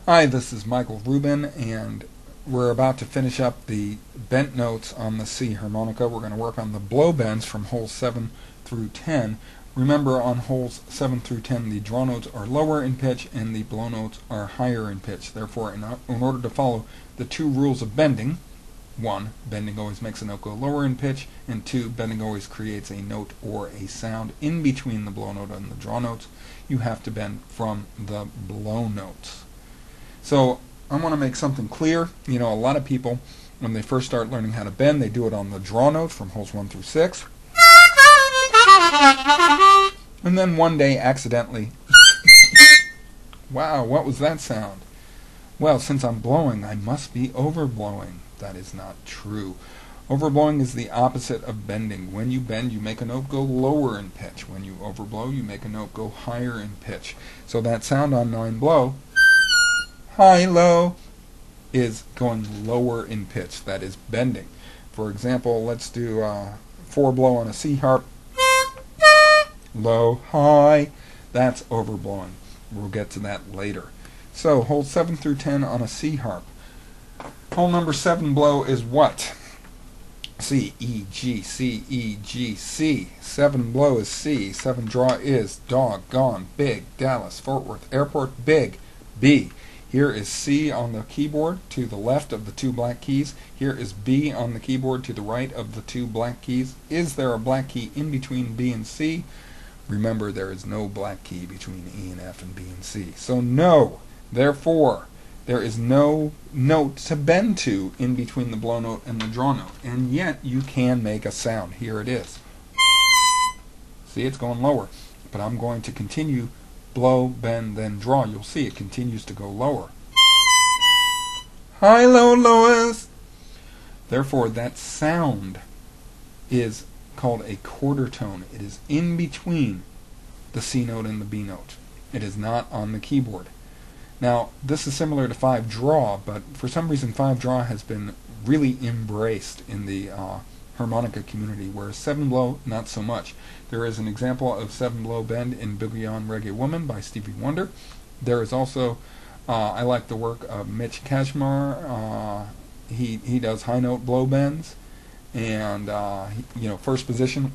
Hi, this is Michael Rubin, and we're about to finish up the bent notes on the C harmonica. We're going to work on the blow bends from holes 7 through 10. Remember, on holes 7 through 10, the draw notes are lower in pitch and the blow notes are higher in pitch. Therefore, in order to follow the two rules of bending, 1, bending always makes a note go lower in pitch, and 2, bending always creates a note or a sound in between the blow note and the draw notes. You have to bend from the blow notes. So I want to make something clear. You know, a lot of people, when they first start learning how to bend, they do it on the draw notes from holes 1 through 6. And then one day, accidentally, wow, what was that sound? Well, since I'm blowing, I must be overblowing. That is not true. Overblowing is the opposite of bending. When you bend, you make a note go lower in pitch. When you overblow, you make a note go higher in pitch. So that sound on 9 blow, high-low, is going lower in pitch. That is bending. For example, let's do 4 blow on a C harp. Low, high. That's overblowing. We'll get to that later. So, holes 7 through 10 on a C harp. Hole number 7 blow is what? C, E, G, C, E, G, C. 7 blow is C. 7 draw is doggone, big, Dallas, Fort Worth Airport, big, B. Here is C on the keyboard to the left of the 2 black keys. Here is B on the keyboard to the right of the 2 black keys. Is there a black key in between B and C? Remember, there is no black key between E and F and B and C. So no. Therefore, there is no note to bend to in between the blow note and the draw note. And yet, you can make a sound. Here it is. See, it's going lower. But I'm going to continue blow, bend, then draw. You'll see it continues to go lower. High, low, lowest. Therefore, that sound is called a quarter tone. It is in between the C note and the B note. It is not on the keyboard. Now, this is similar to 5 draw, but for some reason 5 draw has been really embraced in the harmonica community, whereas 7 blow, not so much. There is an example of 7 blow bend in Boogie On Reggae Woman by Stevie Wonder. There is also, I like the work of Mitch Kashmar. He does high note blow bends, and first position,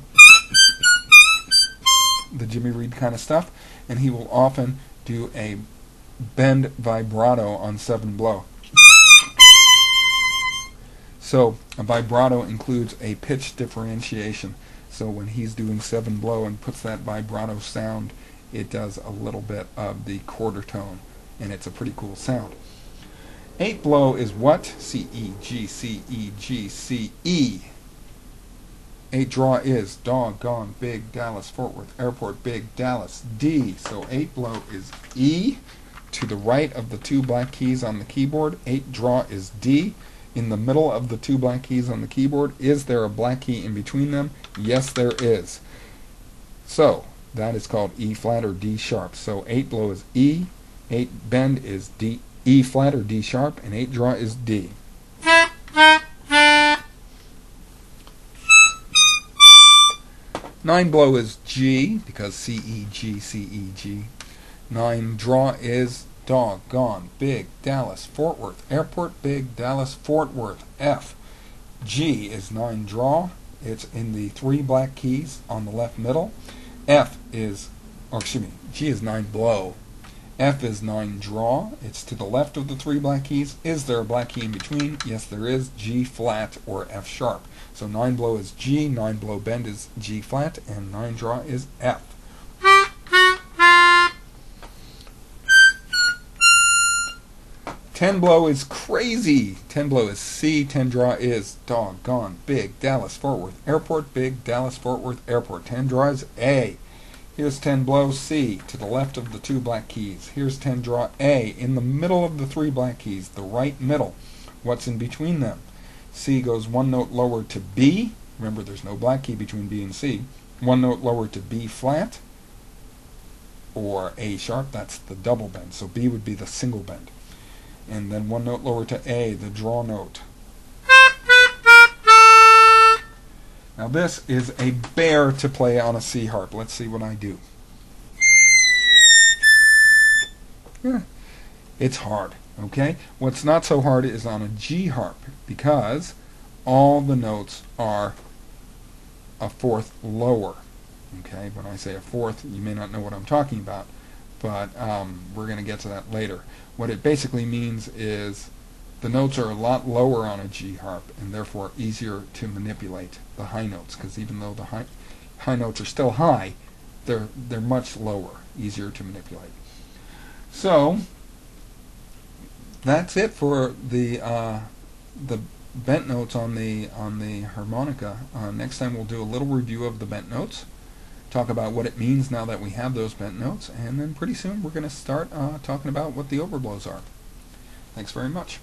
the Jimmy Reed kind of stuff, and he will often do a bend vibrato on 7 blow. So a vibrato includes a pitch differentiation. So when he's doing 7 blow and puts that vibrato sound, it does a little bit of the quarter tone, and it's a pretty cool sound. 8 blow is what? C, E, G, C, E, G, C, E. 8 draw is doggone, big, Dallas, Fort Worth Airport, big, Dallas, D. So 8 blow is E. To the right of the 2 black keys on the keyboard, 8 draw is D. In the middle of the 2 black keys on the keyboard, is there a black key in between them? Yes, there is. So that is called E flat or D sharp. So 8 blow is E, 8 bend is D, E flat or D sharp, and 8 draw is D. Nine blow is G, because C, E, G, C, E, G. 9 draw is doggone, big, Dallas, Fort Worth Airport, big, Dallas, Fort Worth, F. G is 9 draw. It's in the 3 black keys on the left middle. G is 9 blow. F is 9 draw. It's to the left of the 3 black keys. Is there a black key in between? Yes, there is. G flat or F sharp. So 9 blow is G, 9 blow bend is G flat, and 9 draw is F. 10 blow is crazy. 10 blow is C. 10 draw is doggone, big, Dallas, Fort Worth Airport, big, Dallas, Fort Worth Airport. 10 draw is A. Here's 10 blow C to the left of the 2 black keys. Here's 10 draw A in the middle of the 3 black keys, the right middle. What's in between them? C goes 1 note lower to B. Remember, there's no black key between B and C. 1 note lower to B flat or A sharp. That's the double bend. So B would be the single bend. And then 1 note lower to A, the draw note. Now this is a bear to play on a C harp. Let's see what I do. It's hard. Okay? What's not so hard is on a G harp, because all the notes are a fourth lower. Okay? When I say a fourth, you may not know what I'm talking about, but we're going to get to that later. What it basically means is the notes are a lot lower on a G harp, and therefore easier to manipulate the high notes, because even though the high notes are still high, they're much lower, easier to manipulate. So that's it for the bent notes on the harmonica. Next time we'll do a little review of the bent notes, talk about what it means now that we have those bent notes, and then pretty soon we're going to start talking about what the overblows are. Thanks very much.